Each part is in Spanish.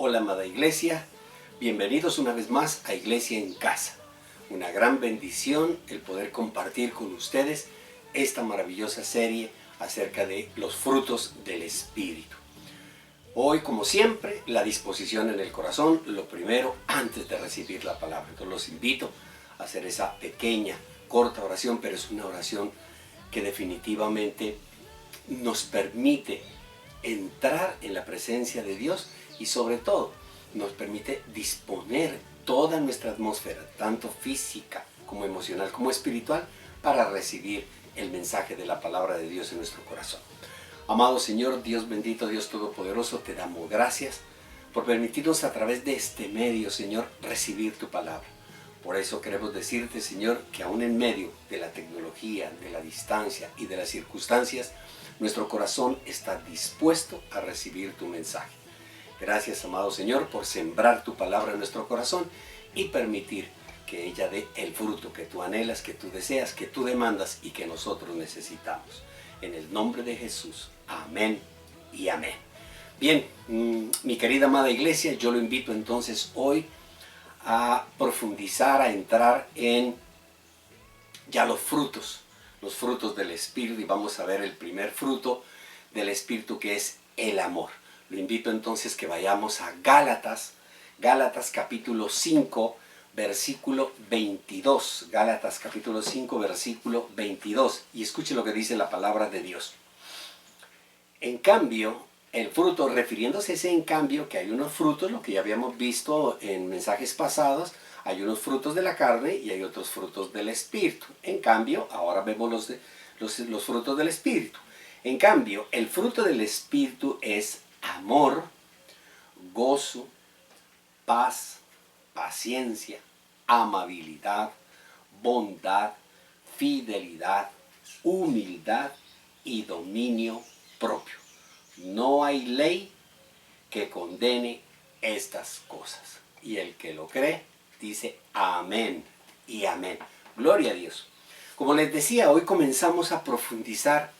Hola amada iglesia, bienvenidos una vez más a Iglesia en Casa. Una gran bendición el poder compartir con ustedes esta maravillosa serie acerca de los frutos del Espíritu. Hoy, como siempre, la disposición en el corazón, lo primero antes de recibir la palabra. Entonces los invito a hacer esa pequeña, corta oración, pero es una oración que definitivamente nos permite entrar en la presencia de Dios y sobre todo nos permite disponer toda nuestra atmósfera, tanto física como emocional como espiritual, para recibir el mensaje de la palabra de Dios en nuestro corazón. Amado Señor, Dios bendito, Dios todopoderoso, te damos gracias por permitirnos a través de este medio, Señor, recibir tu palabra. Por eso queremos decirte, Señor, que aún en medio de la tecnología, de la distancia y de las circunstancias, nuestro corazón está dispuesto a recibir tu mensaje. Gracias, amado Señor, por sembrar tu palabra en nuestro corazón y permitir que ella dé el fruto que tú anhelas, que tú deseas, que tú demandas y que nosotros necesitamos. En el nombre de Jesús. Amén y amén. Bien, mi querida amada iglesia, yo lo invito entonces hoy a profundizar, a entrar en ya los frutos del Espíritu, y vamos a ver el primer fruto del Espíritu, que es el amor. Lo invito entonces que vayamos a Gálatas capítulo 5, versículo 22. Gálatas capítulo 5, versículo 22. Y escuche lo que dice la palabra de Dios. En cambio, el fruto, refiriéndose a ese en cambio, que hay unos frutos, lo que ya habíamos visto en mensajes pasados, hay unos frutos de la carne y hay otros frutos del Espíritu. En cambio, ahora vemos los frutos del Espíritu. En cambio, el fruto del Espíritu es amor, gozo, paz, paciencia, amabilidad, bondad, fidelidad, humildad y dominio propio. No hay ley que condene estas cosas. Y el que lo cree, dice amén y amén. Gloria a Dios. Como les decía, hoy comenzamos a profundizar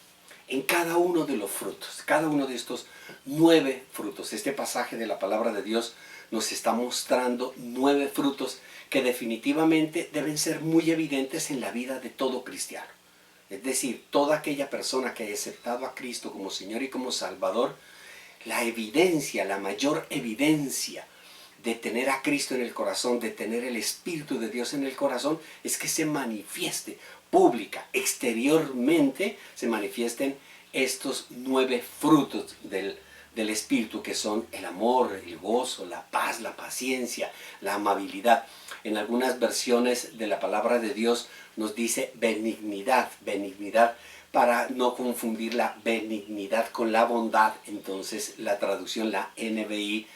en cada uno de los frutos, cada uno de estos 9 frutos. Este pasaje de la palabra de Dios nos está mostrando 9 frutos que definitivamente deben ser muy evidentes en la vida de todo cristiano. Es decir, toda aquella persona que haya aceptado a Cristo como Señor y como Salvador, la evidencia, la mayor evidencia de tener a Cristo en el corazón, de tener el Espíritu de Dios en el corazón, es que se manifieste pública, exteriormente, se manifiesten estos 9 frutos del Espíritu, que son el amor, el gozo, la paz, la paciencia, la amabilidad. En algunas versiones de la palabra de Dios nos dice benignidad, para no confundir la benignidad con la bondad. Entonces la traducción, la NBI,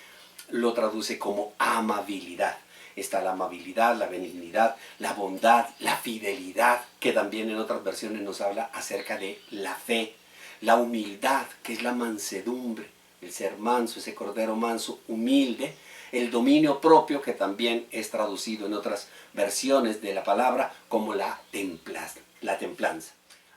lo traduce como amabilidad. Está la amabilidad, la benignidad, la bondad, la fidelidad, que también en otras versiones nos habla acerca de la fe, la humildad, que es la mansedumbre, el ser manso, ese cordero manso, humilde, el dominio propio, que también es traducido en otras versiones de la palabra como la templanza.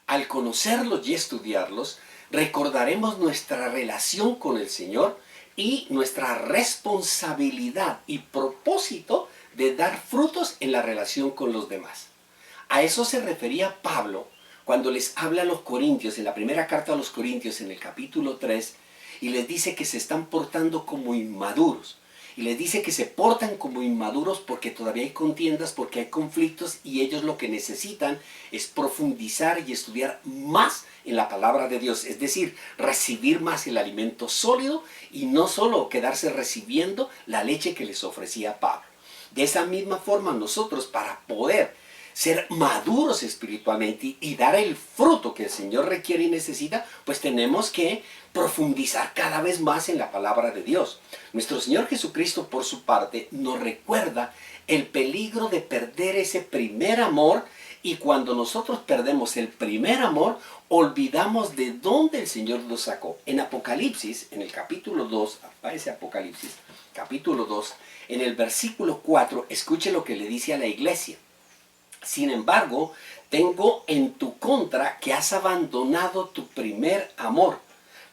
Al conocerlos y estudiarlos, recordaremos nuestra relación con el Señor y nuestra responsabilidad y propósito de dar frutos en la relación con los demás. A eso se refería Pablo cuando les habla a los corintios, en la primera carta a los corintios, en el capítulo 3, y les dice que se están portando como inmaduros. Y les dice que se portan como inmaduros porque todavía hay contiendas, porque hay conflictos, y ellos lo que necesitan es profundizar y estudiar más en la palabra de Dios. Es decir, recibir más el alimento sólido y no solo quedarse recibiendo la leche que les ofrecía Pablo. De esa misma forma nosotros, para poder ser maduros espiritualmente y dar el fruto que el Señor requiere y necesita, pues tenemos que profundizar cada vez más en la palabra de Dios. Nuestro Señor Jesucristo, por su parte, nos recuerda el peligro de perder ese primer amor, y cuando nosotros perdemos el primer amor, olvidamos de dónde el Señor nos sacó. En Apocalipsis, en el capítulo 2, aparece Apocalipsis, capítulo 2, en el versículo 4, escuche lo que le dice a la iglesia. Sin embargo, tengo en tu contra que has abandonado tu primer amor.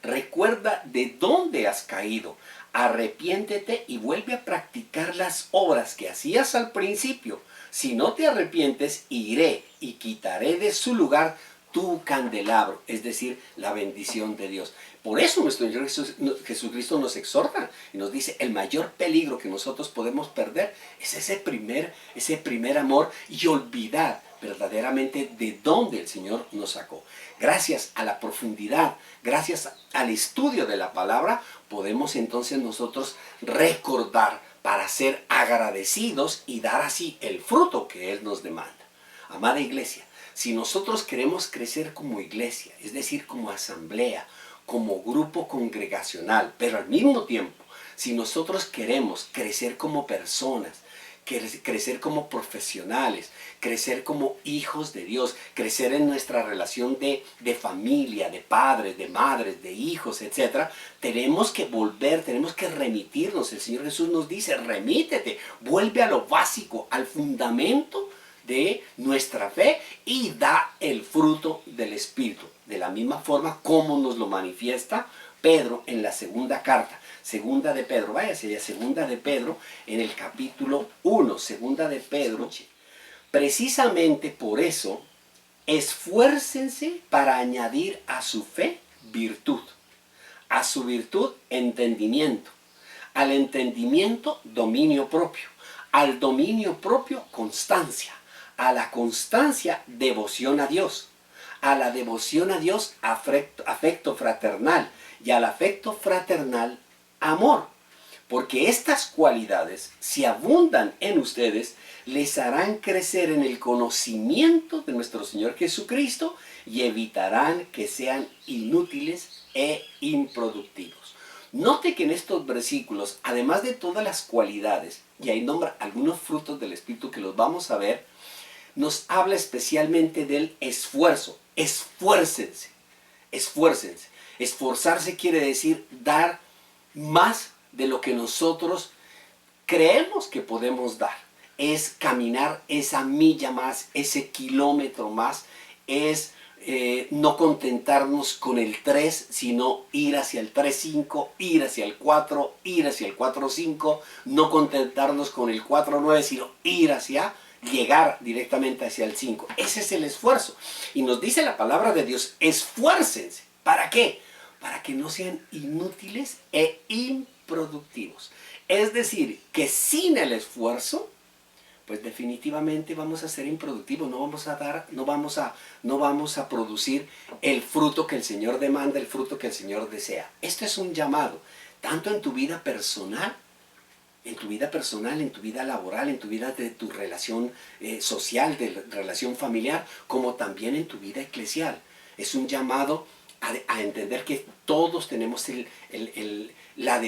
recuerda de dónde has caído, arrepiéntete y vuelve a practicar las obras que hacías al principio. Si no te arrepientes, iré y quitaré de su lugar tu candelabro, es decir, la bendición de Dios. Por eso nuestro Señor Jesucristo nos exhorta y nos dice, el mayor peligro que nosotros podemos perder es ese primer amor y olvidar verdaderamente de dónde el Señor nos sacó. Gracias a la profundidad, gracias al estudio de la palabra, podemos entonces nosotros recordar para ser agradecidos y dar así el fruto que Él nos demanda. Amada iglesia, si nosotros queremos crecer como iglesia, es decir, como asamblea, como grupo congregacional, pero al mismo tiempo, si nosotros queremos crecer como personas, crecer como profesionales, crecer como hijos de Dios, crecer en nuestra relación de familia, de padres, de madres, de hijos, etc., tenemos que volver, tenemos que remitirnos. El Señor Jesús nos dice, remítete, vuelve a lo básico, al fundamento de nuestra fe y da el fruto del Espíritu. De la misma forma como nos lo manifiesta Pedro en la segunda carta. Segunda de Pedro, váyase ya, segunda de Pedro en el capítulo 1, segunda de Pedro. Precisamente por eso, esfuércense para añadir a su fe virtud, a su virtud entendimiento, al entendimiento dominio propio, al dominio propio constancia, a la constancia devoción a Dios, a la devoción a Dios afecto fraternal y al afecto fraternal amor. Porque estas cualidades, si abundan en ustedes, les harán crecer en el conocimiento de nuestro Señor Jesucristo y evitarán que sean inútiles e improductivos. Note que en estos versículos, además de todas las cualidades, y ahí nombra algunos frutos del Espíritu que los vamos a ver, nos habla especialmente del esfuerzo. Esfuércense, esfuércense. Esforzarse quiere decir dar más de lo que nosotros creemos que podemos dar. Es caminar esa milla más, ese kilómetro más, es no contentarnos con el 3, sino ir hacia el 3.5, ir hacia el 4, ir hacia el 4.5, no contentarnos con el 4.9, sino ir hacia, llegar directamente hacia el 5. Ese es el esfuerzo. Y nos dice la palabra de Dios, esfuércense. ¿Para qué? Para que no sean inútiles e improductivos. Es decir, que sin el esfuerzo, pues definitivamente vamos a ser improductivos, no vamos a producir el fruto que el Señor demanda, el fruto que el Señor desea. Esto es un llamado, tanto en tu vida personal, en tu vida laboral, en tu vida de tu relación social, de relación familiar, como también en tu vida eclesial. Es un llamado a entender que todos tenemos la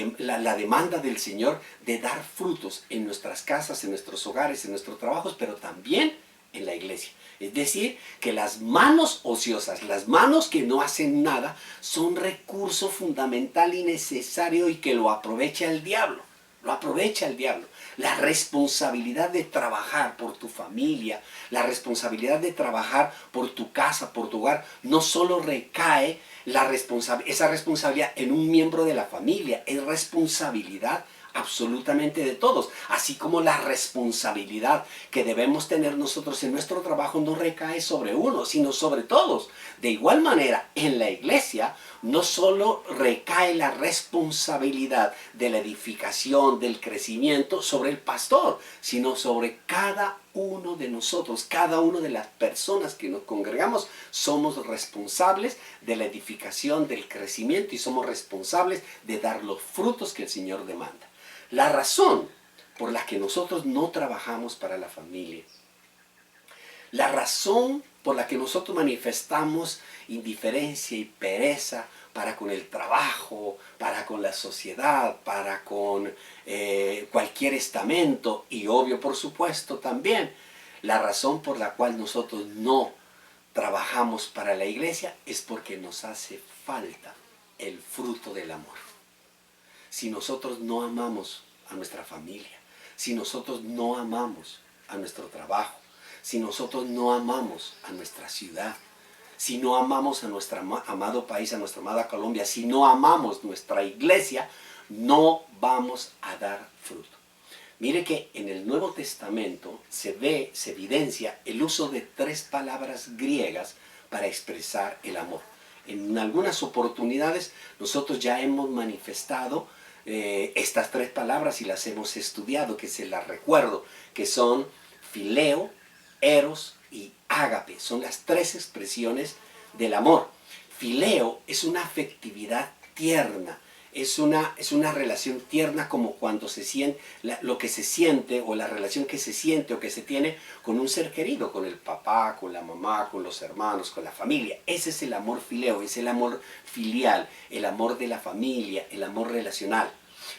demanda del Señor de dar frutos en nuestras casas, en nuestros hogares, en nuestros trabajos, pero también en la iglesia. Es decir, que las manos ociosas, las manos que no hacen nada, son recurso fundamental y necesario y que lo aprovecha el diablo. Lo aprovecha el diablo. La responsabilidad de trabajar por tu familia, la responsabilidad de trabajar por tu casa, por tu hogar, no solo recae esa responsabilidad en un miembro de la familia, es responsabilidad absolutamente de todos, así como la responsabilidad que debemos tener nosotros en nuestro trabajo no recae sobre uno, sino sobre todos. De igual manera, en la iglesia no solo recae la responsabilidad de la edificación, del crecimiento sobre el pastor, sino sobre cada uno de nosotros, cada una de las personas que nos congregamos, somos responsables de la edificación, del crecimiento y somos responsables de dar los frutos que el Señor demanda. La razón por la que nosotros no trabajamos para la familia, la razón por la que nosotros manifestamos indiferencia y pereza para con el trabajo, para con la sociedad, para con cualquier estamento y obvio por supuesto también la razón por la cual nosotros no trabajamos para la iglesia es porque nos hace falta el fruto del amor. Si nosotros no amamos a nuestra familia, si nosotros no amamos a nuestro trabajo, si nosotros no amamos a nuestra ciudad, si no amamos a nuestro amado país, a nuestra amada Colombia, si no amamos nuestra iglesia, no vamos a dar fruto. Mire que en el Nuevo Testamento se evidencia el uso de 3 palabras griegas para expresar el amor. En algunas oportunidades nosotros ya hemos manifestado estas 3 palabras y las hemos estudiado, que se las recuerdo, que son fileo, eros y ágape. Son las 3 expresiones del amor. Fileo es una afectividad tierna. Es una relación tierna, como cuando se siente, lo que se siente, o la relación que se siente o que se tiene con un ser querido, con el papá, con la mamá, con los hermanos, con la familia. Ese es el amor fileo, es el amor filial, el amor de la familia, el amor relacional.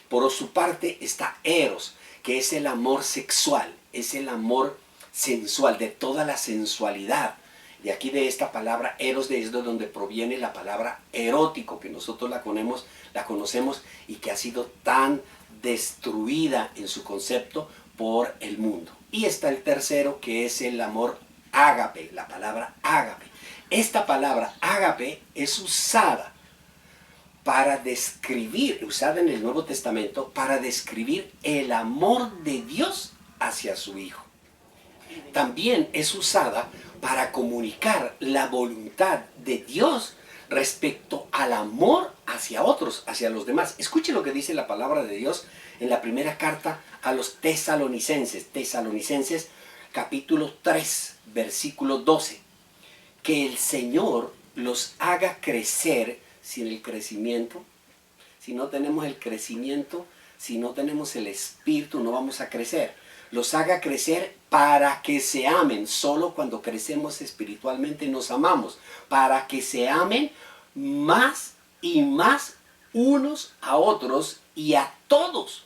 Por su parte está eros, que es el amor sexual, es el amor sensual, de toda la sensualidad. De aquí, de esta palabra eros, de donde proviene la palabra erótico, que nosotros la conocemos y que ha sido tan destruida en su concepto por el mundo. Y está el tercero, que es el amor ágape, la palabra ágape. Esta palabra ágape es usada para describir, usada en el Nuevo Testamento, para describir el amor de Dios hacia su Hijo. También es usada para comunicar la voluntad de Dios respecto al amor hacia otros, hacia los demás. Escuche lo que dice la palabra de Dios en la primera carta a los tesalonicenses. Tesalonicenses capítulo 3, versículo 12. Que el Señor los haga crecer. Sin el crecimiento, si no tenemos el crecimiento, si no tenemos el Espíritu, no vamos a crecer. Los haga crecer para que se amen. Solo cuando crecemos espiritualmente nos amamos. Para que se amen más y más unos a otros y a todos,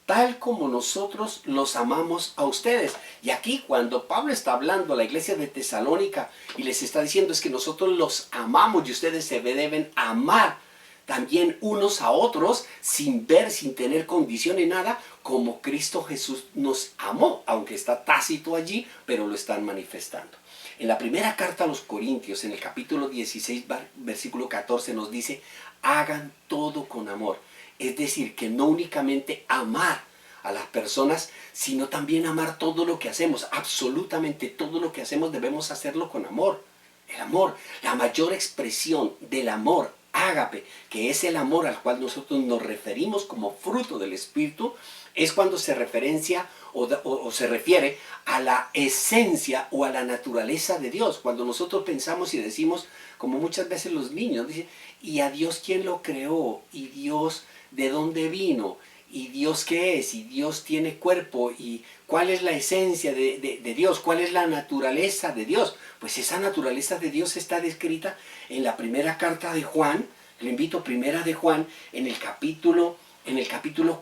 tal como nosotros los amamos a ustedes. Y aquí, cuando Pablo está hablando a la iglesia de Tesalónica y les está diciendo, es que nosotros los amamos y ustedes se deben amar también unos a otros, sin ver, sin tener condición en nada, como Cristo Jesús nos amó, aunque está tácito allí, pero lo están manifestando. En la primera carta a los Corintios, en el capítulo 16, versículo 14, nos dice, hagan todo con amor. Es decir, que no únicamente amar a las personas, sino también amar todo lo que hacemos. Absolutamente todo lo que hacemos debemos hacerlo con amor. El amor, la mayor expresión del amor, ágape, que es el amor al cual nosotros nos referimos como fruto del Espíritu, es cuando se referencia o se refiere a la esencia o a la naturaleza de Dios. Cuando nosotros pensamos y decimos, como muchas veces los niños dicen, ¿y a Dios quién lo creó? ¿Y Dios de dónde vino? ¿Y Dios qué es? ¿Y Dios tiene cuerpo? ¿Y cuál es la esencia de Dios? ¿Cuál es la naturaleza de Dios? Pues esa naturaleza de Dios está descrita en la primera carta de Juan. Le invito, primera de Juan, en el capítulo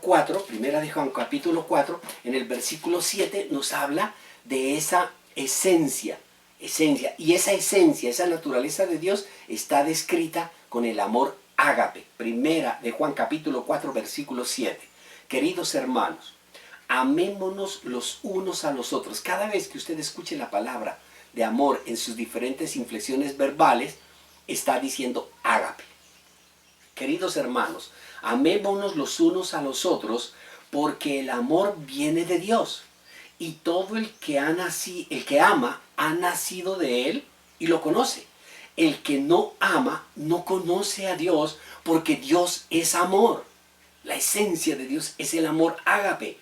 4, primera de Juan, capítulo 4, en el versículo 7, nos habla de esa esencia. Y esa esencia, esa naturaleza de Dios está descrita con el amor ágape. Primera de Juan, capítulo 4, versículo 7. Queridos hermanos, amémonos los unos a los otros. Cada vez que usted escuche la palabra de amor en sus diferentes inflexiones verbales, está diciendo ágape. Queridos hermanos, amémonos los unos a los otros, porque el amor viene de Dios. Y todo el que ama ha nacido de Él y lo conoce. El que no ama no conoce a Dios, porque Dios es amor. La esencia de Dios es el amor ágape.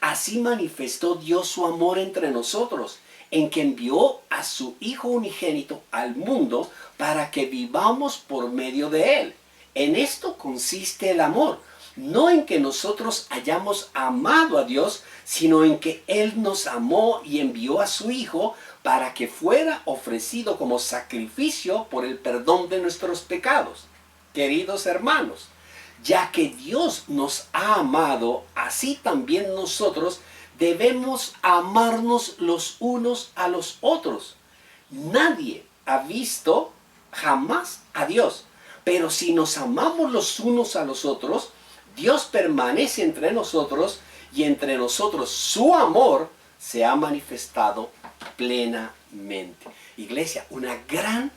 Así manifestó Dios su amor entre nosotros, en que envió a su Hijo unigénito al mundo para que vivamos por medio de Él. En esto consiste el amor, no en que nosotros hayamos amado a Dios, sino en que Él nos amó y envió a su Hijo para que fuera ofrecido como sacrificio por el perdón de nuestros pecados. Queridos hermanos, ya que Dios nos ha amado, así también nosotros debemos amarnos los unos a los otros. Nadie ha visto jamás a Dios. Pero si nos amamos los unos a los otros, Dios permanece entre nosotros y entre nosotros su amor se ha manifestado plenamente. Iglesia, una gran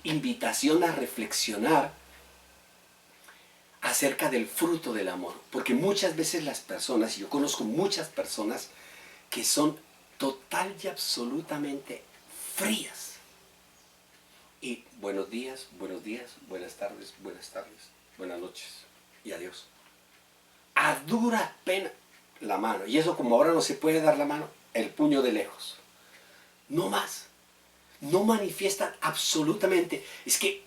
invitación a reflexionar acerca del fruto del amor, porque muchas veces las personas, y yo conozco muchas personas que son total y absolutamente frías. Y buenos días, buenas tardes, buenas noches y adiós. A dura pena la mano, y eso como ahora no se puede dar la mano, el puño de lejos. No más. No manifiestan absolutamente. Es que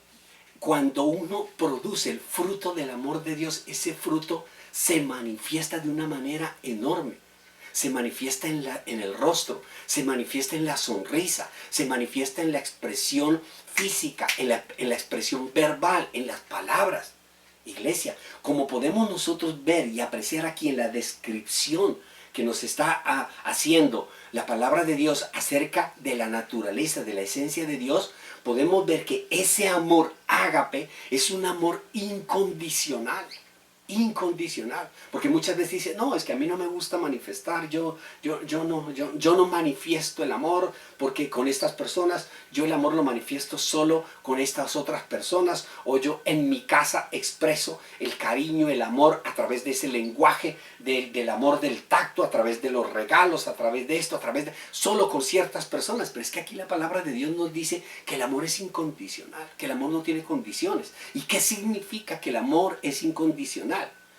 cuando uno produce el fruto del amor de Dios, ese fruto se manifiesta de una manera enorme. Se manifiesta en el rostro, se manifiesta en la sonrisa, se manifiesta en la expresión física, en la expresión verbal, en las palabras. Iglesia, como podemos nosotros ver y apreciar aquí en la descripción que nos está haciendo la palabra de Dios acerca de la naturaleza, de la esencia de Dios, podemos ver que ese amor ágape es un amor incondicional. Incondicional, porque muchas veces dicen, no, es que a mí no me gusta manifestar, yo no manifiesto el amor, porque con estas personas, yo el amor lo manifiesto solo con estas otras personas, o yo en mi casa expreso el cariño, el amor a través de ese lenguaje del amor, del tacto, a través de los regalos, a través de esto, solo con ciertas personas. Pero es que aquí la palabra de Dios nos dice que el amor es incondicional, que el amor no tiene condiciones. ¿Y qué significa que el amor es incondicional?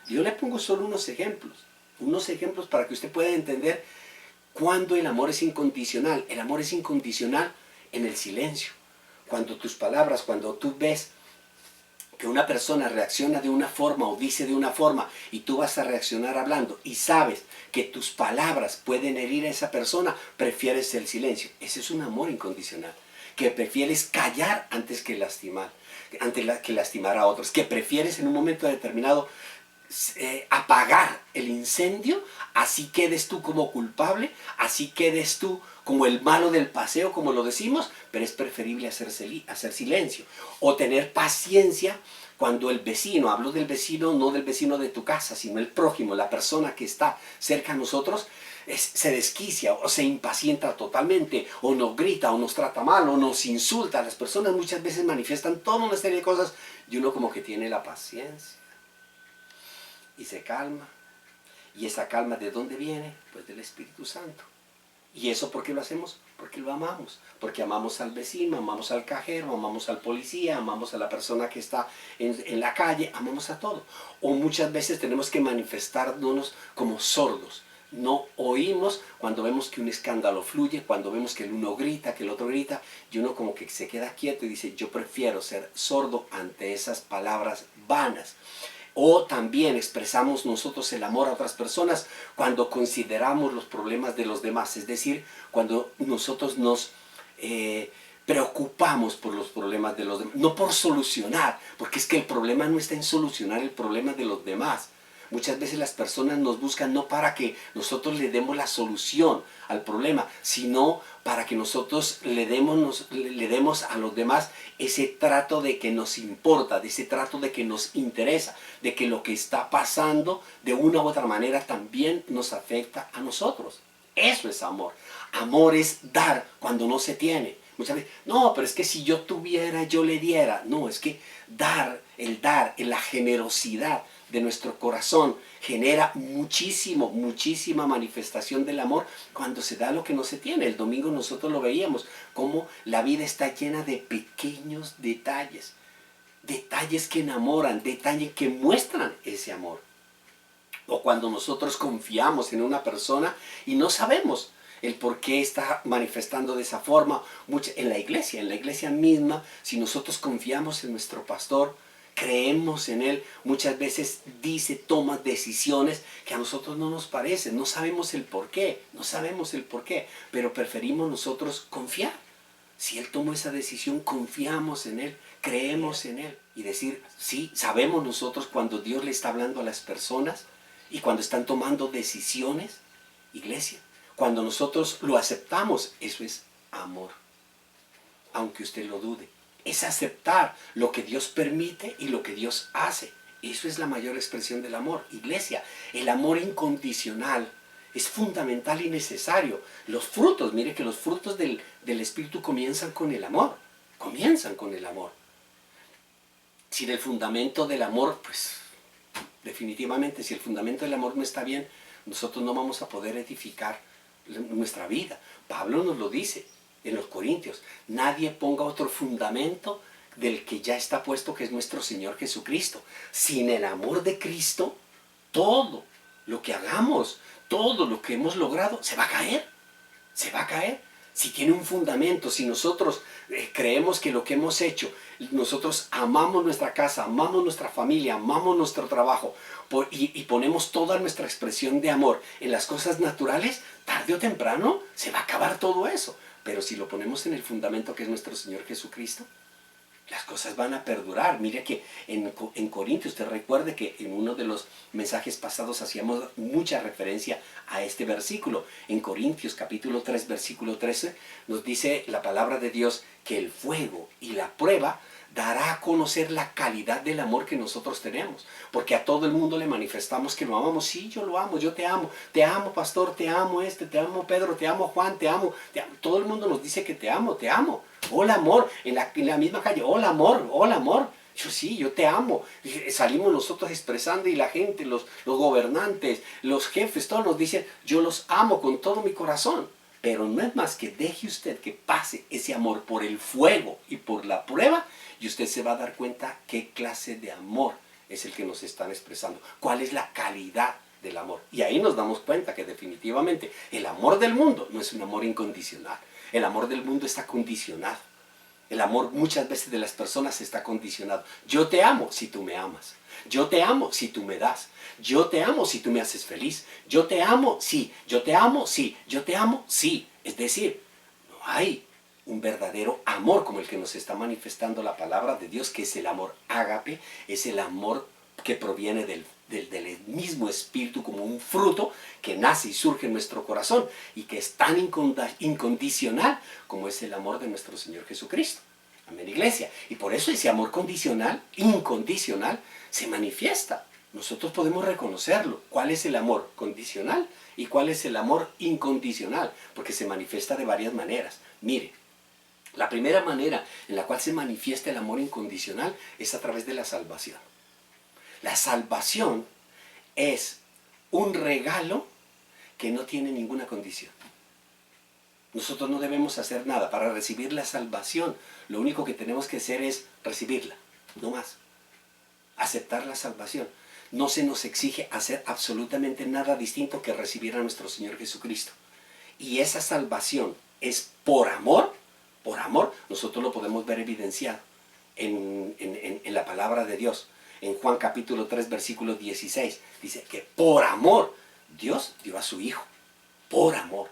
Yo le pongo solo unos ejemplos para que usted pueda entender cuándo el amor es incondicional. El amor es incondicional en el silencio. Cuando tus palabras, cuando tú ves que una persona reacciona de una forma o dice de una forma y tú vas a reaccionar hablando y sabes que tus palabras pueden herir a esa persona, prefieres el silencio. Ese es un amor incondicional. Que prefieres callar antes que lastimar, que lastimar a otros. Que prefieres en un momento determinado apagar el incendio, así quedes tú como culpable, así quedes tú como el malo del paseo, como lo decimos, pero es preferible hacer silencio o tener paciencia cuando el vecino, hablo del vecino, no del vecino de tu casa, sino el prójimo, la persona que está cerca a nosotros, se desquicia o se impacienta totalmente, o nos grita, o nos trata mal, o nos insulta. Las personas muchas veces manifiestan toda una serie de cosas y uno como que tiene la paciencia y se calma. ¿Y esa calma de dónde viene? Pues del Espíritu Santo. ¿Y eso por qué lo hacemos? Porque lo amamos. Porque amamos al vecino, amamos al cajero, amamos al policía, amamos a la persona que está en la calle, amamos a todo. O muchas veces tenemos que manifestarnos como sordos. No oímos cuando vemos que un escándalo fluye, cuando vemos que el uno grita, que el otro grita, y uno como que se queda quieto y dice, yo prefiero ser sordo ante esas palabras vanas. O también expresamos nosotros el amor a otras personas cuando consideramos los problemas de los demás. Es decir, cuando nosotros nos preocupamos por los problemas de los demás. No por solucionar, porque es que el problema no está en solucionar el problema de los demás. Muchas veces las personas nos buscan no para que nosotros le demos la solución al problema, sino para que nosotros le demos a los demás ese trato de que nos importa, de ese trato de que nos interesa, de que lo que está pasando de una u otra manera también nos afecta a nosotros. Eso es amor. Amor es dar cuando no se tiene. Muchas veces, no, pero es que si yo tuviera, yo le diera. No, es que dar, la generosidad de nuestro corazón genera muchísima manifestación del amor cuando se da lo que no se tiene. El domingo nosotros lo veíamos, cómo la vida está llena de pequeños detalles, detalles que enamoran, detalles que muestran ese amor. O cuando nosotros confiamos en una persona y no sabemos el por qué está manifestando de esa forma. En la iglesia misma, si nosotros confiamos en nuestro pastor, creemos en él, muchas veces toma decisiones que a nosotros no nos parecen, no sabemos el por qué, pero preferimos nosotros confiar. Si él tomó esa decisión, confiamos en él, creemos en él. Y decir, sí, sabemos nosotros cuando Dios le está hablando a las personas y cuando están tomando decisiones, iglesia. Cuando nosotros lo aceptamos, eso es amor. Aunque usted lo dude. Es aceptar lo que Dios permite y lo que Dios hace. Eso es la mayor expresión del amor. Iglesia, el amor incondicional Es fundamental y necesario. Los frutos, mire que los frutos del Espíritu comienzan con el amor. Comienzan con el amor. Sin el fundamento del amor, pues definitivamente si el fundamento del amor no está bien, nosotros no vamos a poder edificar nuestra vida. Pablo nos lo dice en los Corintios. Nadie ponga otro fundamento del que ya está puesto, que es nuestro Señor Jesucristo. Sin el amor de Cristo, todo lo que hagamos, todo lo que hemos logrado, se va a caer. Se va a caer. Si tiene un fundamento, si nosotros creemos que lo que hemos hecho, nosotros amamos nuestra casa, amamos nuestra familia, amamos nuestro trabajo y ponemos toda nuestra expresión de amor en las cosas naturales, tarde o temprano se va a acabar todo eso. Pero si lo ponemos en el fundamento que es nuestro Señor Jesucristo, las cosas van a perdurar. Mire que en Corintios, usted recuerde que en uno de los mensajes pasados hacíamos mucha referencia a este versículo. En Corintios capítulo 3, versículo 13, nos dice la palabra de Dios que el fuego y la prueba dará a conocer la calidad del amor que nosotros tenemos. Porque a todo el mundo le manifestamos que lo amamos. Sí, yo lo amo, yo te amo pastor, te amo te amo Pedro, te amo Juan, te amo. Todo el mundo nos dice que te amo. Hola amor, en la misma calle, hola amor. Yo sí, yo te amo. Salimos nosotros expresando y la gente, los gobernantes, los jefes, todos nos dicen, yo los amo con todo mi corazón. Pero no es más que deje usted que pase ese amor por el fuego y por la prueba y usted se va a dar cuenta qué clase de amor es el que nos están expresando. Cuál es la calidad del amor. Y ahí nos damos cuenta que definitivamente el amor del mundo no es un amor incondicional. El amor del mundo está condicionado. El amor muchas veces de las personas está condicionado. Yo te amo si tú me amas. Yo te amo si tú me das. Yo te amo si tú me haces feliz. Yo te amo si. Yo te amo si. Yo te amo si. Es decir, no hay un verdadero amor como el que nos está manifestando la palabra de Dios, que es el amor ágape, es el amor que proviene del mismo Espíritu como un fruto que nace y surge en nuestro corazón y que es tan incondicional como es el amor de nuestro Señor Jesucristo. Amén, iglesia. Y por eso ese amor condicional, incondicional, se manifiesta. Nosotros podemos reconocerlo. ¿Cuál es el amor condicional y cuál es el amor incondicional? Porque se manifiesta de varias maneras. Mire, la primera manera en la cual se manifiesta el amor incondicional es a través de la salvación. La salvación es un regalo que no tiene ninguna condición. Nosotros no debemos hacer nada para recibir la salvación. Lo único que tenemos que hacer es recibirla, no más. Aceptar la salvación. No se nos exige hacer absolutamente nada distinto que recibir a nuestro Señor Jesucristo. Y esa salvación es por amor. Por amor, nosotros lo podemos ver evidenciado en la palabra de Dios. En Juan capítulo 3, versículo 16, dice que por amor Dios dio a su Hijo. Por amor,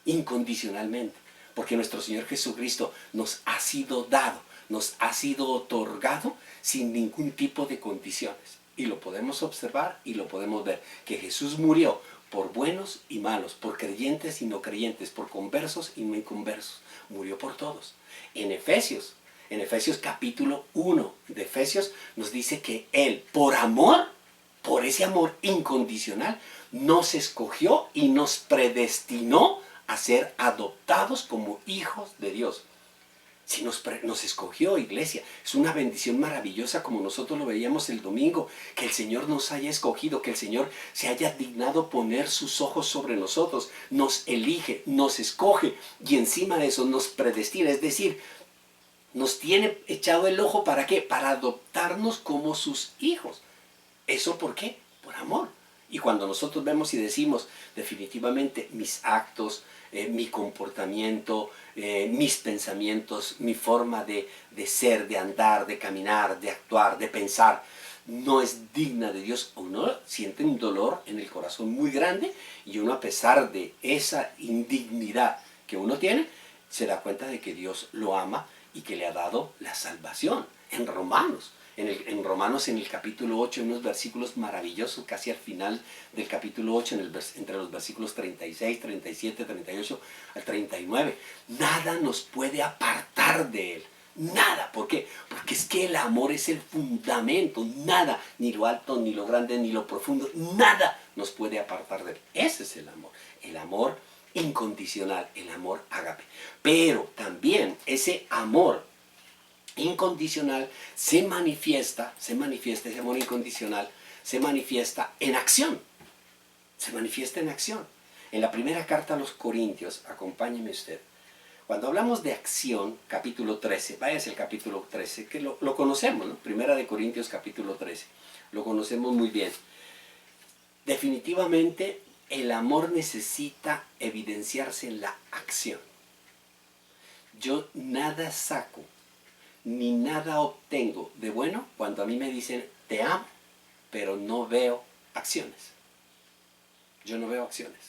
incondicionalmente. Porque nuestro Señor Jesucristo nos ha sido dado, nos ha sido otorgado sin ningún tipo de condiciones. Y lo podemos observar y lo podemos ver. Que Jesús murió por buenos y malos, por creyentes y no creyentes, por conversos y no inconversos. Murió por todos. En Efesios capítulo 1 de Efesios nos dice que Él, por amor, por ese amor incondicional, nos escogió y nos predestinó a ser adoptados como hijos de Dios. Si nos escogió, iglesia, es una bendición maravillosa como nosotros lo veíamos el domingo, que el Señor nos haya escogido, que el Señor se haya dignado poner sus ojos sobre nosotros, nos elige, nos escoge y encima de eso nos predestina, es decir, nos tiene echado el ojo, ¿para qué? Para adoptarnos como sus hijos. ¿Eso por qué? Por amor. Y cuando nosotros vemos y decimos, definitivamente, mis actos, mi comportamiento, mis pensamientos, mi forma de ser, de andar, de caminar, de actuar, de pensar, no es digna de Dios, uno siente un dolor en el corazón muy grande y uno, a pesar de esa indignidad que uno tiene, se da cuenta de que Dios lo ama y que le ha dado la salvación. En Romanos, en Romanos, en el capítulo 8, en unos versículos maravillosos, casi al final del capítulo 8, entre los versículos 36, 37, 38 al 39, nada nos puede apartar de Él. Nada. ¿Por qué? Porque es que el amor es el fundamento. Nada, ni lo alto, ni lo grande, ni lo profundo, nada nos puede apartar de él. Ese es el amor. El amor incondicional, el amor ágape. Pero también ese amor incondicional se manifiesta, ese amor incondicional se manifiesta en acción. Se manifiesta en acción. En la primera carta a los Corintios, acompáñeme usted. Cuando hablamos de acción, capítulo 13, váyase el capítulo 13, que lo conocemos, ¿no? Primera de Corintios, capítulo 13. Lo conocemos muy bien. Definitivamente, el amor necesita evidenciarse en la acción. Yo nada saco, ni nada obtengo de bueno cuando a mí me dicen, te amo, pero no veo acciones. Yo no veo acciones.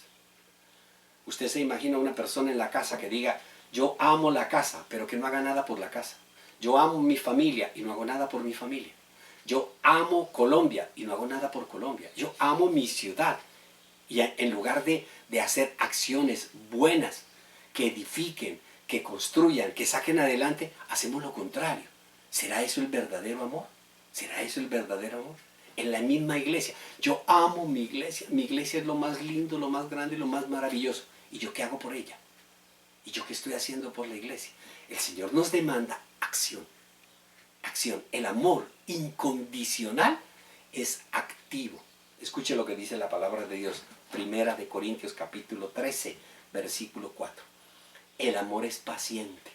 Usted se imagina una persona en la casa que diga, yo amo la casa, pero que no haga nada por la casa. Yo amo mi familia y no hago nada por mi familia. Yo amo Colombia y no hago nada por Colombia. Yo amo mi ciudad. Y en lugar de hacer acciones buenas, que edifiquen, que construyan, que saquen adelante, hacemos lo contrario. ¿Será eso el verdadero amor? ¿Será eso el verdadero amor? En la misma iglesia. Yo amo mi iglesia es lo más lindo, lo más grande, lo más maravilloso. ¿Y yo qué hago por ella? ¿Y yo qué estoy haciendo por la iglesia? El Señor nos demanda acción. Acción. El amor incondicional es activo. Escuche lo que dice la palabra de Dios. Primera de Corintios capítulo 13, versículo 4. El amor es paciente.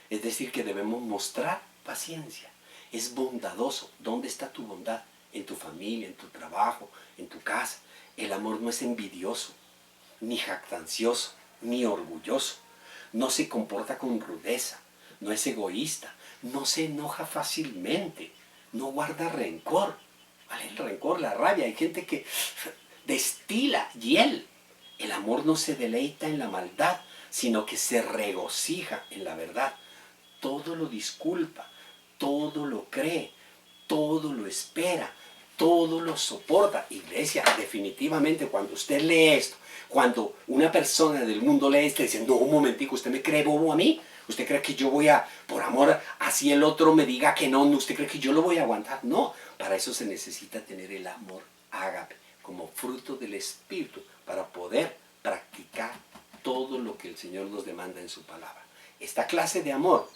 Es decir, que debemos mostrar paciencia. Es bondadoso. ¿Dónde está tu bondad? En tu familia, en tu trabajo, en tu casa. El amor no es envidioso, ni jactancioso, ni orgulloso. No se comporta con rudeza, no es egoísta, no se enoja fácilmente, no guarda rencor. ¿Vale? El rencor, la rabia. Hay gente que destila hiel. El amor no se deleita en la maldad, sino que se regocija en la verdad. Todo lo disculpa, todo lo cree, todo lo espera, todo lo soporta. Iglesia, definitivamente cuando usted lee esto, cuando una persona del mundo lee esto, dice, no, un momentico, ¿usted me cree bobo a mí? ¿Usted cree que yo voy a, por amor, así el otro me diga que no, usted cree que yo lo voy a aguantar? No, para eso se necesita tener el amor ágape como fruto del Espíritu para poder practicar todo lo que el Señor nos demanda en su palabra. Esta clase de amor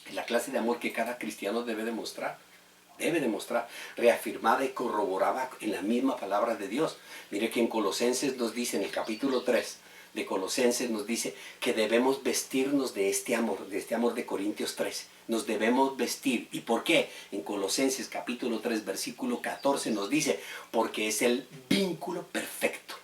es la clase de amor que cada cristiano debe demostrar. Debe demostrar, reafirmada y corroborada en la misma palabra de Dios. Mire que en Colosenses nos dice, en el capítulo 3 de Colosenses nos dice que debemos vestirnos de este amor de Corintios 13. Nos debemos vestir. ¿Y por qué? En Colosenses capítulo 3, versículo 14 nos dice, porque es el vínculo perfecto.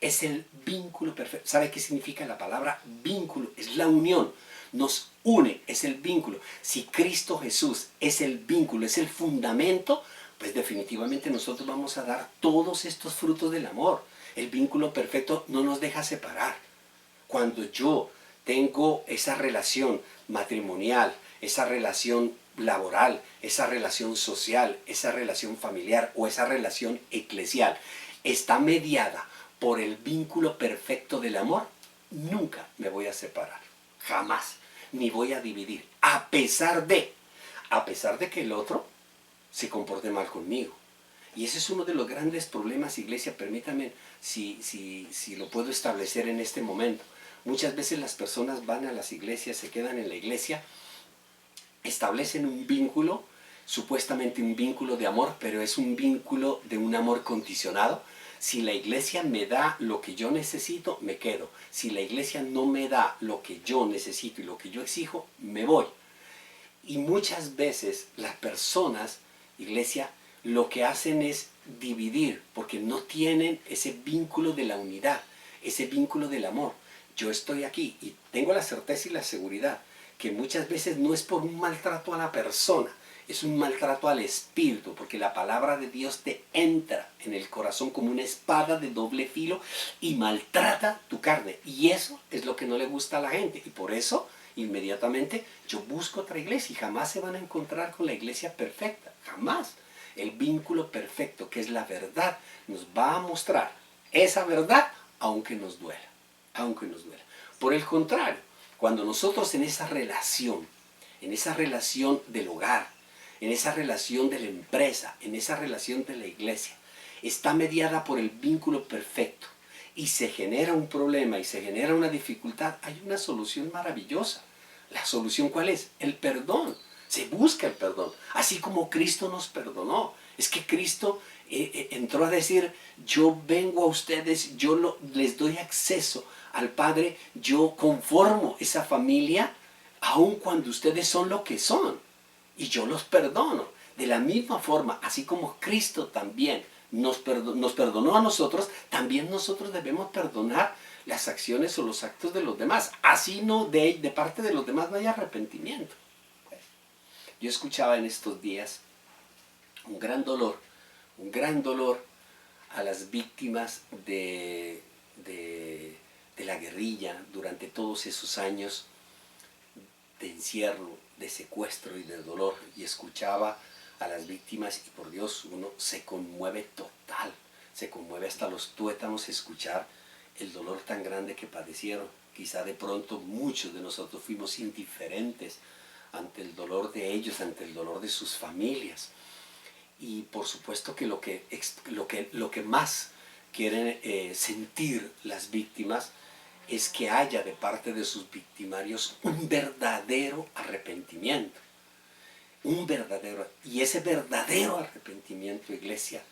Es el vínculo perfecto. ¿Sabe qué significa la palabra vínculo? Es la unión. Nos une, es el vínculo. Si Cristo Jesús es el vínculo, es el fundamento, pues definitivamente nosotros vamos a dar todos estos frutos del amor. El vínculo perfecto no nos deja separar. Cuando yo tengo esa relación matrimonial, esa relación laboral, esa relación social, esa relación familiar o esa relación eclesial, está mediada por el vínculo perfecto del amor, nunca me voy a separar. Jamás. Ni voy a dividir. A pesar de que el otro se comporte mal conmigo. Y ese es uno de los grandes problemas, iglesia. Permítame si lo puedo establecer en este momento. Muchas veces las personas van a las iglesias, se quedan en la iglesia, establecen un vínculo, supuestamente un vínculo de amor, pero es un vínculo de un amor condicionado. Si la iglesia me da lo que yo necesito, me quedo. Si la iglesia no me da lo que yo necesito y lo que yo exijo, me voy. Y muchas veces las personas, iglesia, lo que hacen es dividir, porque no tienen ese vínculo de la unidad, ese vínculo del amor. Yo estoy aquí y tengo la certeza y la seguridad que muchas veces no es por un maltrato a la persona, es un maltrato al espíritu, porque la palabra de Dios te entra en el corazón como una espada de doble filo y maltrata tu carne. Y eso es lo que no le gusta a la gente. Y por eso, inmediatamente, yo busco otra iglesia y jamás se van a encontrar con la iglesia perfecta. Jamás. El vínculo perfecto, que es la verdad, nos va a mostrar esa verdad, aunque nos duela. Aunque nos duela. Por el contrario, cuando nosotros en esa relación en esa relación del hogar, en esa relación de la empresa, en esa relación de la iglesia, está mediada por el vínculo perfecto y se genera un problema y se genera una dificultad, hay una solución maravillosa. ¿La solución cuál es? El perdón. Se busca el perdón, así como Cristo nos perdonó. Es que Cristo entró a decir, yo vengo a ustedes, les doy acceso al Padre, yo conformo esa familia, aun cuando ustedes son lo que son, y yo los perdono. De la misma forma, así como Cristo también nos perdonó a nosotros, también nosotros debemos perdonar las acciones o los actos de los demás. Así no de parte de los demás no hay arrepentimiento. Yo escuchaba en estos días un gran dolor a las víctimas de la guerrilla durante todos esos años de encierro, de secuestro y de dolor. Y escuchaba a las víctimas y por Dios uno se conmueve total, se conmueve hasta los tuétanos escuchar el dolor tan grande que padecieron. Quizá de pronto muchos de nosotros fuimos indiferentes ante el dolor de ellos, ante el dolor de sus familias. Y por supuesto que lo que más quieren sentir las víctimas es que haya de parte de sus victimarios un verdadero arrepentimiento. Y ese verdadero arrepentimiento, iglesia,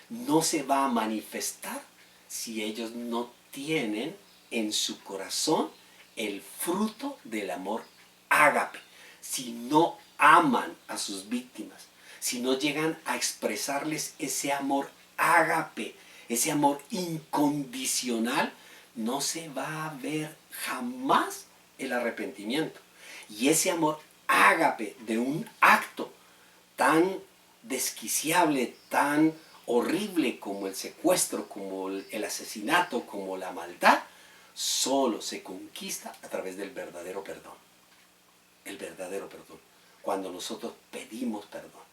no se va a manifestar si ellos no tienen en su corazón el fruto del amor ágape. Si no aman a sus víctimas, si no llegan a expresarles ese amor ágape, ese amor incondicional, no se va a ver jamás el arrepentimiento. Y ese amor ágape de un acto tan desquiciable, tan horrible como el secuestro, como el asesinato, como la maldad, solo se conquista a través del verdadero perdón. El verdadero perdón. Cuando nosotros pedimos perdón.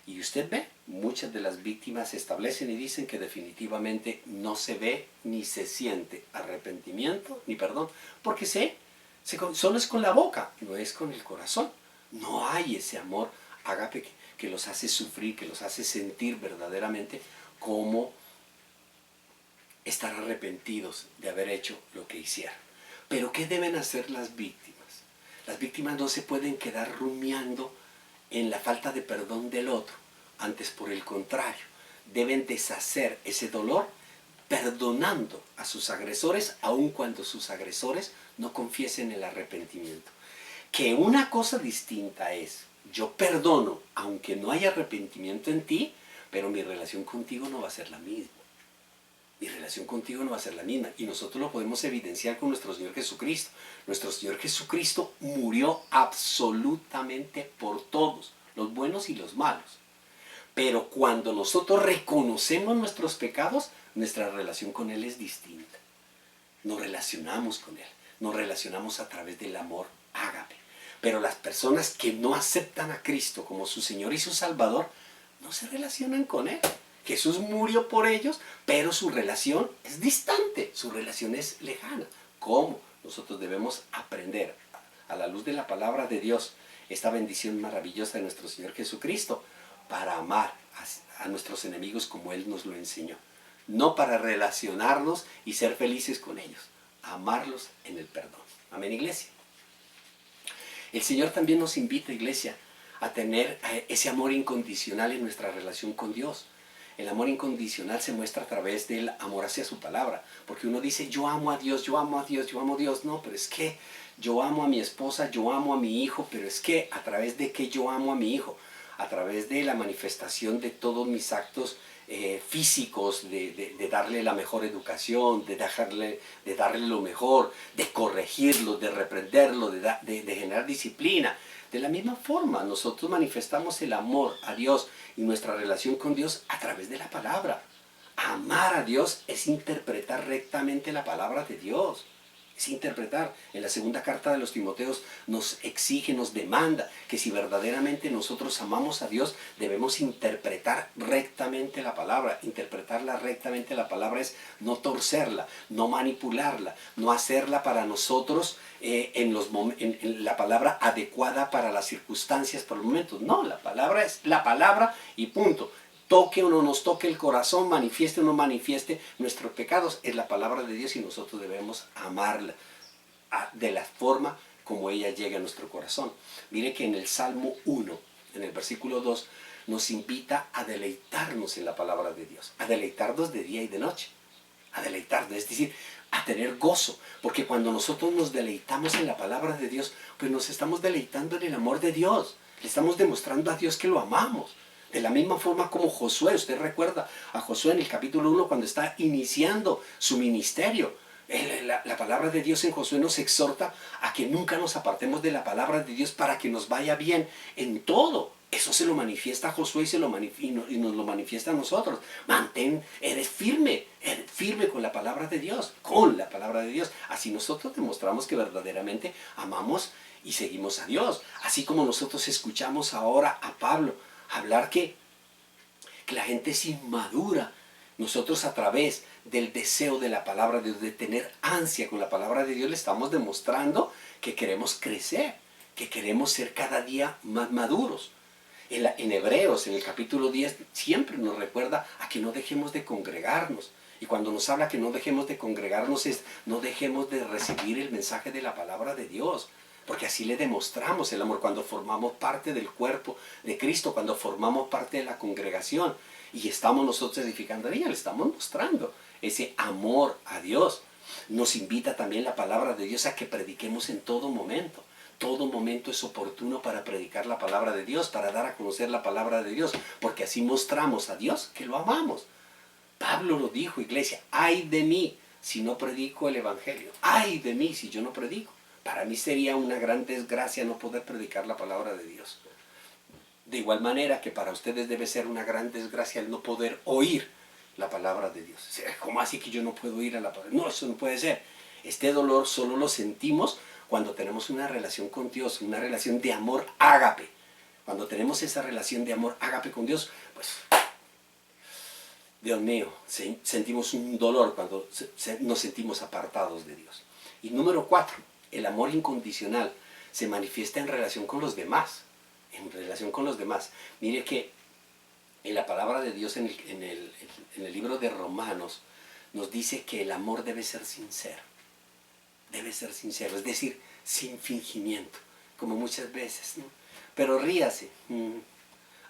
Y usted ve, muchas de las víctimas se establecen y dicen que definitivamente no se ve ni se siente arrepentimiento ni perdón, porque solo es con la boca, no es con el corazón. No hay ese amor ágape que los hace sufrir, que los hace sentir verdaderamente como estar arrepentidos de haber hecho lo que hicieron. Pero ¿qué deben hacer las víctimas? Las víctimas no se pueden quedar rumiando en la falta de perdón del otro. Antes, por el contrario, deben deshacer ese dolor perdonando a sus agresores, aun cuando sus agresores no confiesen el arrepentimiento. Que una cosa distinta es, yo perdono, aunque no haya arrepentimiento en ti, pero mi relación contigo no va a ser la misma. Mi relación contigo no va a ser la misma. Y nosotros lo podemos evidenciar con nuestro Señor Jesucristo. Nuestro Señor Jesucristo murió absolutamente por todos, los buenos y los malos. Pero cuando nosotros reconocemos nuestros pecados, nuestra relación con Él es distinta. Nos relacionamos con Él. Nos relacionamos a través del amor ágape. Pero las personas que no aceptan a Cristo como su Señor y su Salvador, no se relacionan con Él. Jesús murió por ellos, pero su relación es distante, su relación es lejana. ¿Cómo? Nosotros debemos aprender a la luz de la palabra de Dios esta bendición maravillosa de nuestro Señor Jesucristo para amar a nuestros enemigos como Él nos lo enseñó. No para relacionarnos y ser felices con ellos, amarlos en el perdón. Amén, iglesia. El Señor también nos invita, iglesia, a tener ese amor incondicional en nuestra relación con Dios. El amor incondicional se muestra a través del amor hacia su palabra. Porque uno dice, yo amo a Dios, yo amo a Dios, yo amo a Dios. No, pero es que yo amo a mi esposa, yo amo a mi hijo. Pero es que a través de que yo amo a mi hijo, a través de la manifestación de todos mis actos físicos, de darle la mejor educación, de darle lo mejor, de corregirlo, de reprenderlo, de generar disciplina. De la misma forma, nosotros manifestamos el amor a Dios y nuestra relación con Dios a través de la palabra. Amar a Dios es interpretar rectamente la palabra de Dios. es interpretar. En la segunda carta de los Timoteos nos exige, nos demanda que si verdaderamente nosotros amamos a Dios, debemos interpretar rectamente la palabra. Interpretarla rectamente la palabra es no torcerla, no manipularla, no hacerla para nosotros en la palabra adecuada para las circunstancias, por los momentos. No, la palabra es la palabra y punto. Toque o no nos toque el corazón, manifieste o no manifieste nuestros pecados, es la palabra de Dios y nosotros debemos amarla de la forma como ella llega a nuestro corazón. Mire que en el Salmo 1, en el versículo 2, nos invita a deleitarnos en la palabra de Dios, a deleitarnos de día y de noche, a deleitarnos, es decir, a tener gozo, porque cuando nosotros nos deleitamos en la palabra de Dios, pues nos estamos deleitando en el amor de Dios, le estamos demostrando a Dios que lo amamos. De la misma forma como Josué, usted recuerda a Josué en el capítulo 1 cuando está iniciando su ministerio. La palabra de Dios en Josué nos exhorta a que nunca nos apartemos de la palabra de Dios para que nos vaya bien en todo. Eso se lo manifiesta a Josué y nos lo manifiesta a nosotros. Eres firme con la palabra de Dios, con la palabra de Dios. Así nosotros demostramos que verdaderamente amamos y seguimos a Dios. Así como nosotros escuchamos ahora a Pablo hablar que la gente es inmadura. Nosotros a través del deseo de la palabra de Dios, de tener ansia con la palabra de Dios, le estamos demostrando que queremos crecer, que queremos ser cada día más maduros. En Hebreos, en el capítulo 10, siempre nos recuerda a que no dejemos de congregarnos. Y cuando nos habla que no dejemos de congregarnos es no dejemos de recibir el mensaje de la palabra de Dios. Porque así le demostramos el amor cuando formamos parte del cuerpo de Cristo, cuando formamos parte de la congregación y estamos nosotros edificando a ella, le estamos mostrando ese amor a Dios. Nos invita también la palabra de Dios a que prediquemos en todo momento. Todo momento es oportuno para predicar la palabra de Dios, para dar a conocer la palabra de Dios, porque así mostramos a Dios que lo amamos. Pablo lo dijo, iglesia, ay de mí si no predico el evangelio, ay de mí si yo no predico. Para mí sería una gran desgracia no poder predicar la palabra de Dios. De igual manera que para ustedes debe ser una gran desgracia el no poder oír la palabra de Dios. ¿Cómo así que yo no puedo oír a la palabra? No, eso no puede ser. Este dolor solo lo sentimos cuando tenemos una relación con Dios, una relación de amor ágape. Cuando tenemos esa relación de amor ágape con Dios, pues, Dios mío, sentimos un dolor cuando nos sentimos apartados de Dios. Y número 4, el amor incondicional se manifiesta en relación con los demás. En relación con los demás. Mire que en la palabra de Dios, en el libro de Romanos, nos dice que el amor debe ser sincero. Debe ser sincero, es decir, sin fingimiento, como muchas veces, ¿no? Pero ríase.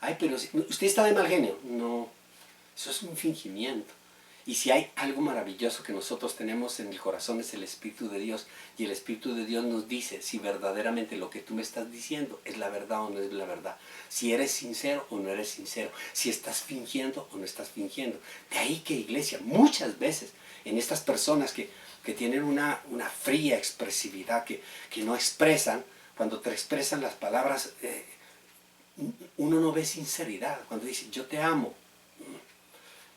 Ay, pero usted está de mal genio. No, eso es un fingimiento. Y si hay algo maravilloso que nosotros tenemos en el corazón es el Espíritu de Dios. Y el Espíritu de Dios nos dice si verdaderamente lo que tú me estás diciendo es la verdad o no es la verdad. Si eres sincero o no eres sincero. Si estás fingiendo o no estás fingiendo. De ahí que, iglesia, muchas veces en estas personas que tienen una fría expresividad, que no expresan, cuando te expresan las palabras, uno no ve sinceridad. Cuando dice, yo te amo,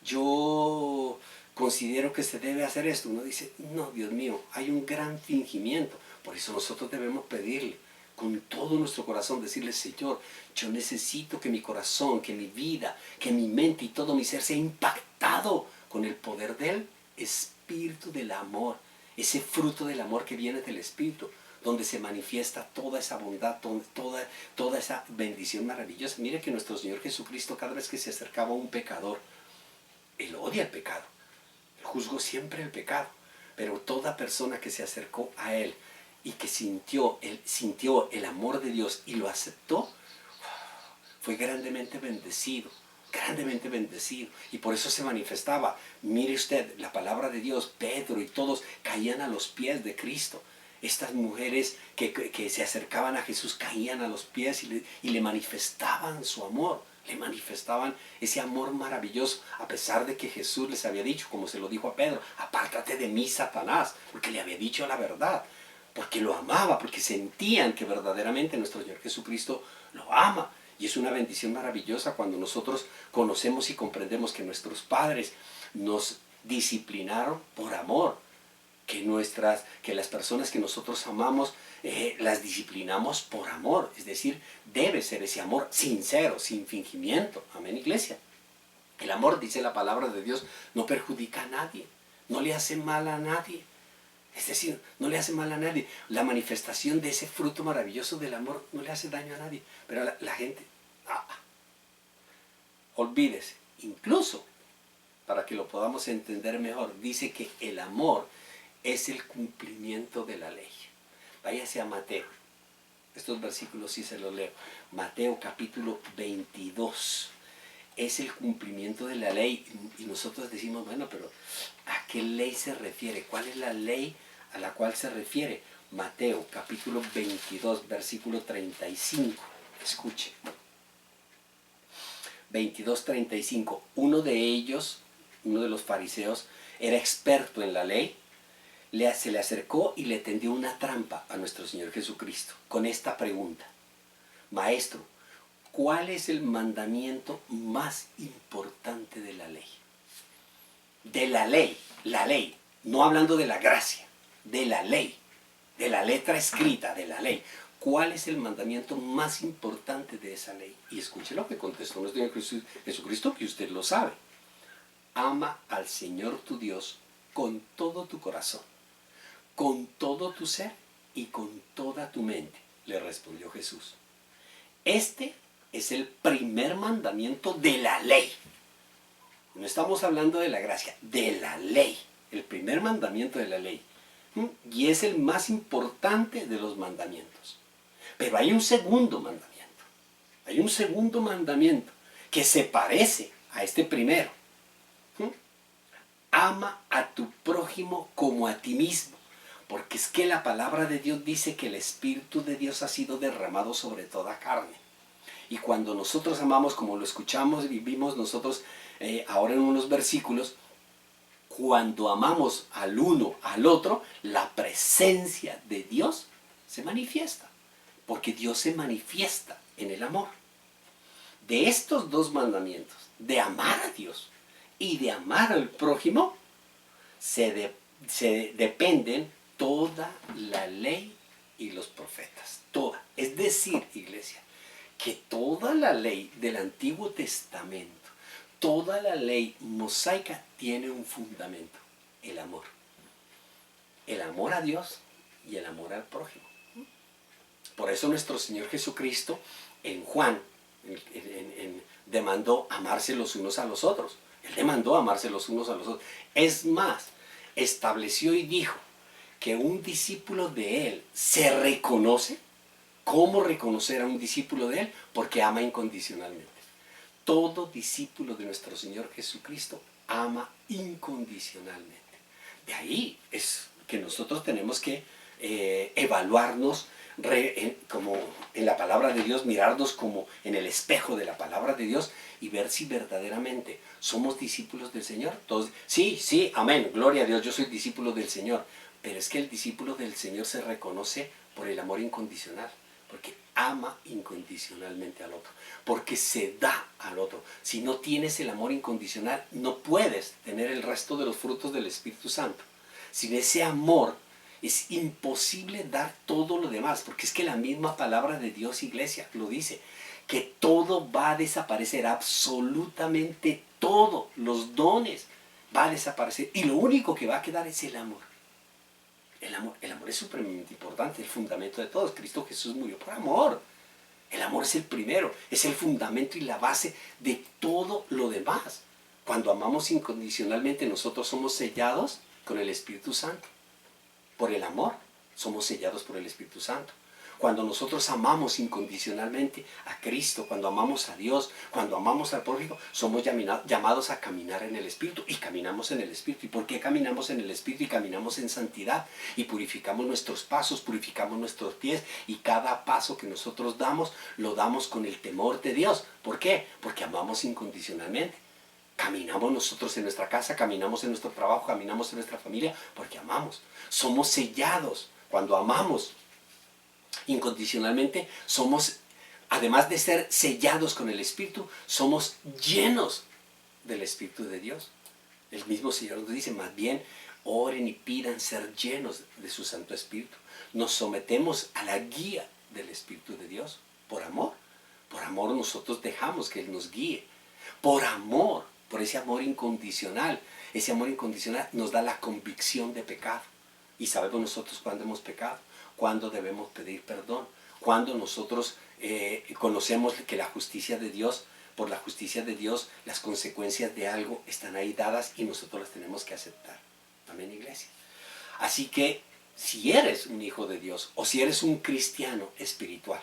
yo considero que se debe hacer esto, uno dice, no, Dios mío, hay un gran fingimiento. Por eso nosotros debemos pedirle con todo nuestro corazón, decirle, Señor, yo necesito que mi corazón, que mi vida, que mi mente y todo mi ser sea impactado con el poder del Espíritu del amor, ese fruto del amor que viene del Espíritu, donde se manifiesta toda esa bondad, toda esa bendición maravillosa. Mire que nuestro Señor Jesucristo, cada vez que se acercaba a un pecador, Él odia el pecado, Él juzgó siempre el pecado, pero toda persona que se acercó a Él y que sintió el amor de Dios y lo aceptó, fue grandemente bendecido. Grandemente bendecido, y por eso se manifestaba. Mire usted, la palabra de Dios, Pedro y todos caían a los pies de Cristo. Estas mujeres que se acercaban a Jesús caían a los pies y le manifestaban su amor, le manifestaban ese amor maravilloso, a pesar de que Jesús les había dicho, como se lo dijo a Pedro, apártate de mí, Satanás, porque le había dicho la verdad, porque lo amaba, porque sentían que verdaderamente nuestro Señor Jesucristo lo ama. Y es una bendición maravillosa cuando nosotros conocemos y comprendemos que nuestros padres nos disciplinaron por amor, que las personas que nosotros amamos las disciplinamos por amor. Es decir, debe ser ese amor sincero, sin fingimiento. Amén, iglesia. El amor, dice la palabra de Dios, no perjudica a nadie, no le hace mal a nadie. Es decir, no le hace mal a nadie. La manifestación de ese fruto maravilloso del amor no le hace daño a nadie. Pero la gente, olvídese. Incluso, para que lo podamos entender mejor, dice que el amor es el cumplimiento de la ley. Váyase a Mateo. Estos versículos sí se los leo. Mateo capítulo 22. Es el cumplimiento de la ley. Y nosotros decimos, bueno, pero ¿a qué ley se refiere? ¿Cuál es la ley a la cual se refiere? Mateo capítulo 22, versículo 35. Escuche. 22:35. Uno de ellos, uno de los fariseos, era experto en la ley. Se le acercó y le tendió una trampa a nuestro Señor Jesucristo con esta pregunta: Maestro, ¿cuál es el mandamiento más importante de la ley? De la ley, no hablando de la gracia, de la ley, de la letra escrita, de la ley. ¿Cuál es el mandamiento más importante de esa ley? Y escuche lo que contestó nuestro Señor Jesucristo, que usted lo sabe. Ama al Señor tu Dios con todo tu corazón, con todo tu ser y con toda tu mente, le respondió Jesús. Este es el primer mandamiento de la ley. No estamos hablando de la gracia, de la ley. El primer mandamiento de la ley. Y es el más importante de los mandamientos. Pero hay un segundo mandamiento. Hay un segundo mandamiento que se parece a este primero. Ama a tu prójimo como a ti mismo. Porque es que la palabra de Dios dice que el Espíritu de Dios ha sido derramado sobre toda carne. Y cuando nosotros amamos, como lo escuchamos y vivimos nosotros ahora en unos versículos, cuando amamos al uno al otro, la presencia de Dios se manifiesta. Porque Dios se manifiesta en el amor. De estos dos mandamientos, de amar a Dios y de amar al prójimo, se dependen toda la ley y los profetas. Toda. Es decir, iglesia, que toda la ley del Antiguo Testamento, toda la ley mosaica tiene un fundamento: el amor. El amor a Dios y el amor al prójimo. Por eso nuestro Señor Jesucristo en Juan demandó amarse los unos a los otros. Él demandó amarse los unos a los otros. Es más, estableció y dijo que un discípulo de Él se reconoce. ¿Cómo reconocer a un discípulo de Él? Porque ama incondicionalmente. Todo discípulo de nuestro Señor Jesucristo ama incondicionalmente. De ahí es que nosotros tenemos que evaluarnos como en la palabra de Dios, mirarnos como en el espejo de la palabra de Dios y ver si verdaderamente somos discípulos del Señor. Todos, sí, amén, gloria a Dios, yo soy discípulo del Señor. Pero es que el discípulo del Señor se reconoce por el amor incondicional, porque ama incondicionalmente al otro, porque se da al otro. Si no tienes el amor incondicional, no puedes tener el resto de los frutos del Espíritu Santo. Sin ese amor es imposible dar todo lo demás, porque es que la misma palabra de Dios, iglesia, lo dice, que todo va a desaparecer, absolutamente todo, los dones va a desaparecer, y lo único que va a quedar es el amor. El amor es supremamente importante, el fundamento de todo. Cristo Jesús murió por amor. El amor es el primero, es el fundamento y la base de todo lo demás. Cuando amamos incondicionalmente, nosotros somos sellados con el Espíritu Santo. Por el amor, somos sellados por el Espíritu Santo. Cuando nosotros amamos incondicionalmente a Cristo, cuando amamos a Dios, cuando amamos al prójimo, somos llamados a caminar en el Espíritu y caminamos en el Espíritu. ¿Y por qué caminamos en el Espíritu y caminamos en santidad? Y purificamos nuestros pasos, purificamos nuestros pies, y cada paso que nosotros damos, lo damos con el temor de Dios. ¿Por qué? Porque amamos incondicionalmente. Caminamos nosotros en nuestra casa, caminamos en nuestro trabajo, caminamos en nuestra familia, porque amamos. Somos sellados cuando amamos incondicionalmente. Somos, además de ser sellados con el Espíritu, somos llenos del Espíritu de Dios. El mismo Señor nos dice, más bien, oren y pidan ser llenos de su Santo Espíritu. Nos sometemos a la guía del Espíritu de Dios por amor. Por amor nosotros dejamos que Él nos guíe. Por amor, por ese amor incondicional. Ese amor incondicional nos da la convicción de pecado. Y sabemos nosotros cuándo hemos pecado, cuándo debemos pedir perdón, cuándo nosotros conocemos que la justicia de Dios, por la justicia de Dios, las consecuencias de algo están ahí dadas y nosotros las tenemos que aceptar. Amén, iglesia. Así que si eres un hijo de Dios o si eres un cristiano espiritual,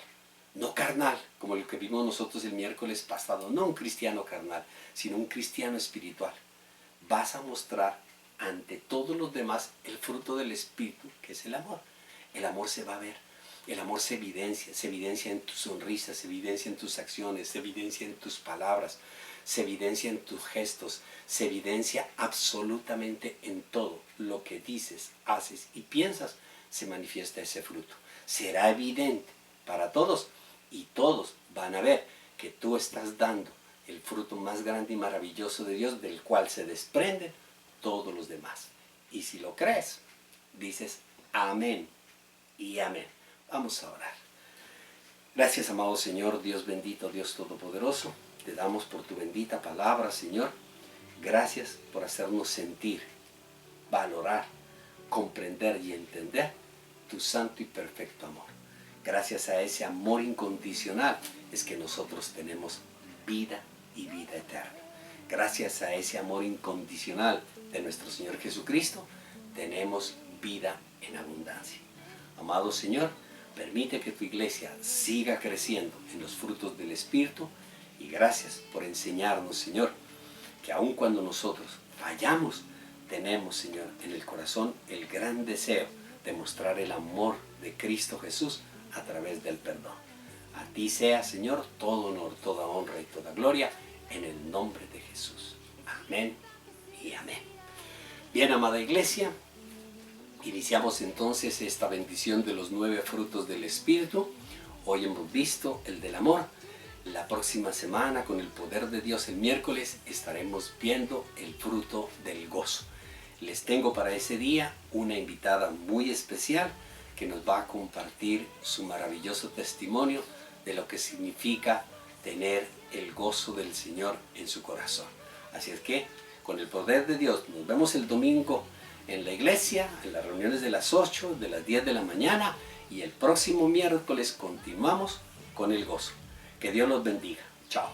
no carnal, como el que vimos nosotros el miércoles pasado, no un cristiano carnal, sino un cristiano espiritual, vas a mostrar ante todos los demás el fruto del Espíritu, que es el amor. El amor se va a ver, el amor se evidencia en tu sonrisa, se evidencia en tus acciones, se evidencia en tus palabras, se evidencia en tus gestos, se evidencia absolutamente en todo lo que dices, haces y piensas, se manifiesta ese fruto. Será evidente para todos y todos van a ver que tú estás dando el fruto más grande y maravilloso de Dios, del cual se desprenden todos los demás. Y si lo crees, dices amén y amén. Vamos a orar. Gracias, amado Señor, Dios bendito, Dios todopoderoso. Te damos por tu bendita palabra, Señor. Gracias por hacernos sentir, valorar, comprender y entender tu santo y perfecto amor. Gracias a ese amor incondicional es que nosotros tenemos vida y vida eterna. Gracias a ese amor incondicional de nuestro Señor Jesucristo, tenemos vida en abundancia. Amado Señor, permite que tu iglesia siga creciendo en los frutos del Espíritu y gracias por enseñarnos, Señor, que aun cuando nosotros fallamos, tenemos, Señor, en el corazón el gran deseo de mostrar el amor de Cristo Jesús a través del perdón. A ti sea, Señor, todo honor, toda honra y toda gloria en el nombre de Jesús. Amén y amén. Bien, amada iglesia, iniciamos entonces esta bendición de los 9 frutos del Espíritu. Hoy hemos visto el del amor. La próxima semana, con el poder de Dios, el miércoles, estaremos viendo el fruto del gozo. Les tengo para ese día una invitada muy especial que nos va a compartir su maravilloso testimonio de lo que significa tener el gozo del Señor en su corazón. Así es que, con el poder de Dios, nos vemos el domingo en la iglesia, en las reuniones de las 8, de las 10 de la mañana, y el próximo miércoles continuamos con el gozo. Que Dios los bendiga. Chao.